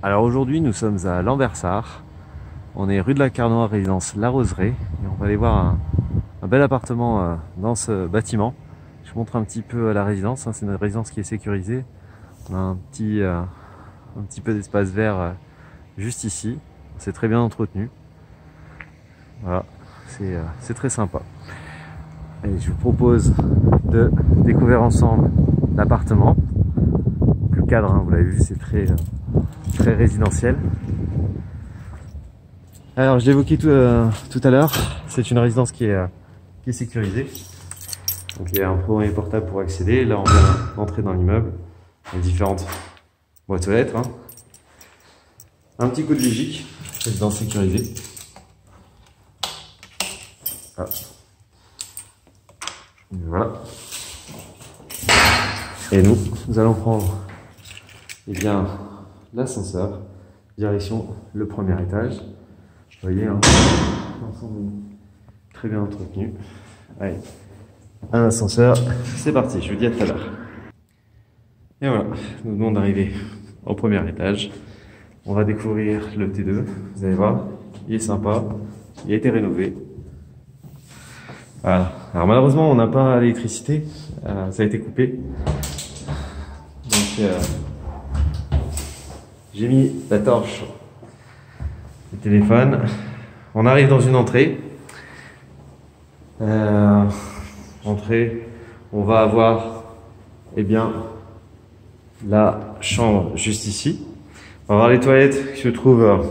Alors aujourd'hui nous sommes à Lambersart, on est rue de la Carnoire, résidence La Roseraie, et on va aller voir un bel appartement dans ce bâtiment. Je vous montre un petit peu la résidence, c'est une résidence qui est sécurisée. On a un petit peu d'espace vert juste ici, c'est très bien entretenu. Voilà, c'est très sympa. Et je vous propose de découvrir ensemble l'appartement. Le cadre, hein, vous l'avez vu, c'est très résidentiel. Alors je l'évoquais tout à l'heure, c'est une résidence qui est sécurisée. Donc il y a un premier portable pour accéder. Là on vient d'entrer dans l'immeuble. Il y a différentes boîtes aux lettres. Hein. Un petit coup de vigique, résidence sécurisée. Ah. Voilà. Et nous allons prendre bien l'ascenseur, direction le premier étage. Vous voyez, hein, l'ensemble très bien entretenu. Allez, un ascenseur, c'est parti, je vous dis à tout à l'heure. Et voilà, nous venons d'arriver au premier étage. On va découvrir le T2, vous allez voir, il est sympa, il a été rénové. Voilà. Alors malheureusement on n'a pas l'électricité, ça a été coupé. Donc j'ai mis la torche, le téléphone. On arrive dans une entrée. Entrée, on va avoir la chambre juste ici. On va avoir les toilettes qui se trouvent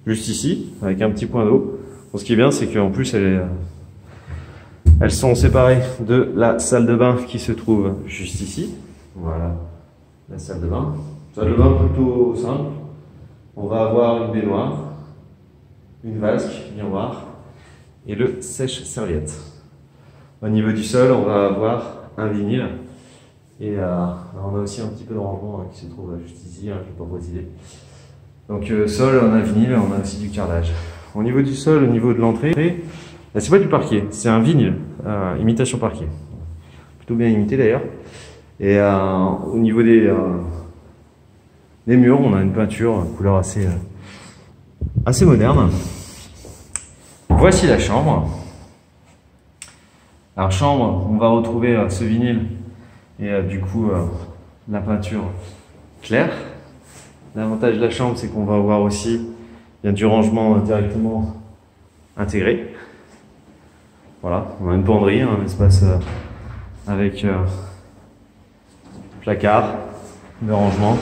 juste ici, avec un petit point d'eau. Bon, ce qui est bien, c'est qu'en plus elles sont séparées de la salle de bain qui se trouve juste ici. Voilà, la salle de bain. Salle de bain plutôt simple. On va avoir une baignoire, une vasque, miroir et le sèche-serviette. Au niveau du sol, on va avoir un vinyle. Et on a aussi un petit peu de rangement qui se trouve juste ici, hein, je ne vais pas préciser. Donc sol, on a vinyle, on a aussi du carrelage. Au niveau du sol, au niveau de l'entrée, c'est pas du parquet, c'est un vinyle, imitation parquet. Plutôt bien imité d'ailleurs. Et au niveau des murs, on a une peinture couleur assez moderne. Voici la chambre. Alors chambre, on va retrouver ce vinyle et du coup la peinture claire. L'avantage de la chambre, c'est qu'on va avoir aussi du rangement directement intégré. Voilà, on a une penderie, un espace avec placard de rangement.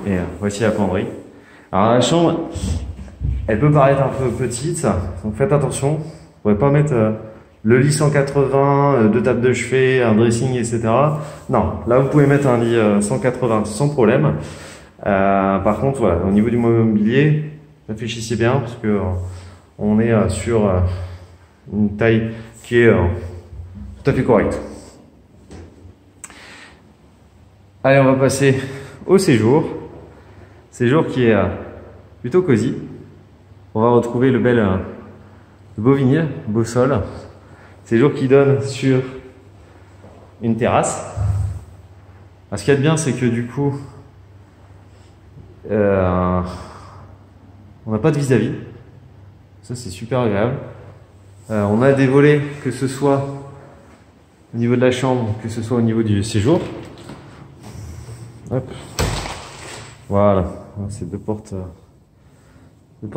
Et voici la penderie. Alors la chambre, elle peut paraître un peu petite, donc faites attention. Vous ne pourrez pas mettre le lit 180, deux tables de chevet, un dressing, etc. Non, là vous pouvez mettre un lit 180 sans problème. Par contre, voilà, au niveau du mobilier, réfléchissez bien parce que on est sur une taille qui est tout à fait correcte. Allez, on va passer au séjour. Séjour qui est plutôt cosy. On va retrouver le beau vinyle, beau sol. Séjour qui donne sur une terrasse. Alors, ce qu'il y a de bien, c'est que du coup, on n'a pas de vis-à-vis. Ça, c'est super agréable. On a des volets, que ce soit au niveau de la chambre, que ce soit au niveau du séjour. Hop. Voilà, c'est deux portes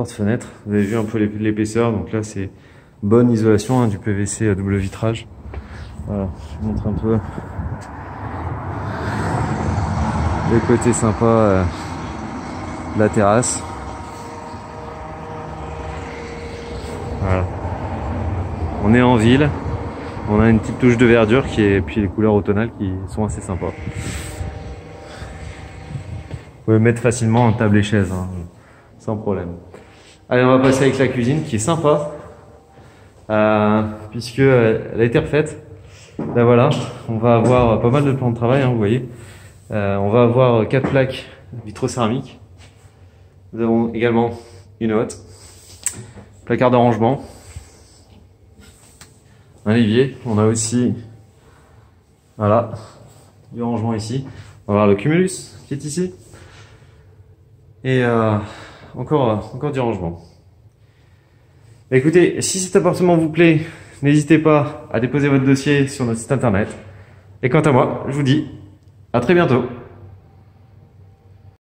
fenêtres. Vous avez vu un peu l'épaisseur, donc là c'est bonne isolation, hein, du PVC à double vitrage. Voilà, je vous montre un peu le côté sympa de la terrasse. Voilà. On est en ville, on a une petite touche de verdure et puis les couleurs automnales qui sont assez sympas. Vous pouvez mettre facilement en table et chaise, hein, sans problème. Allez, on va passer avec la cuisine qui est sympa, puisque elle a été refaite. Là voilà, on va avoir pas mal de plans de travail, hein, vous voyez. On va avoir 4 plaques vitrocéramiques. Nous avons également une hotte, placard de rangement, un évier. On a aussi, voilà, du rangement ici. On va voir le cumulus qui est ici. et encore du rangement. Écoutez, si cet appartement vous plaît, n'hésitez pas à déposer votre dossier sur notre site internet. Et quant à moi, je vous dis à très bientôt.